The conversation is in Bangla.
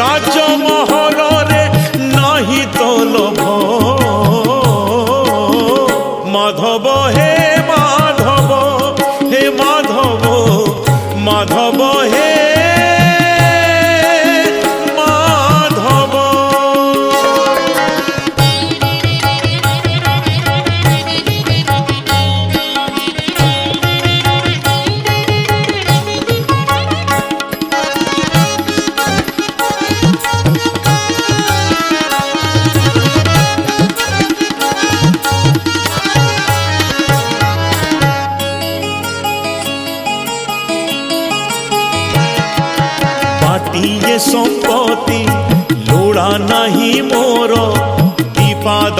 রাজ্য মহলরে নাহি তো লোভ। মাধব হে মাধব, হে মাধব, মাধব হে মাধব। বাটিয়ে সম্পত্তি লোড়া নাহি মোর, বিপাদ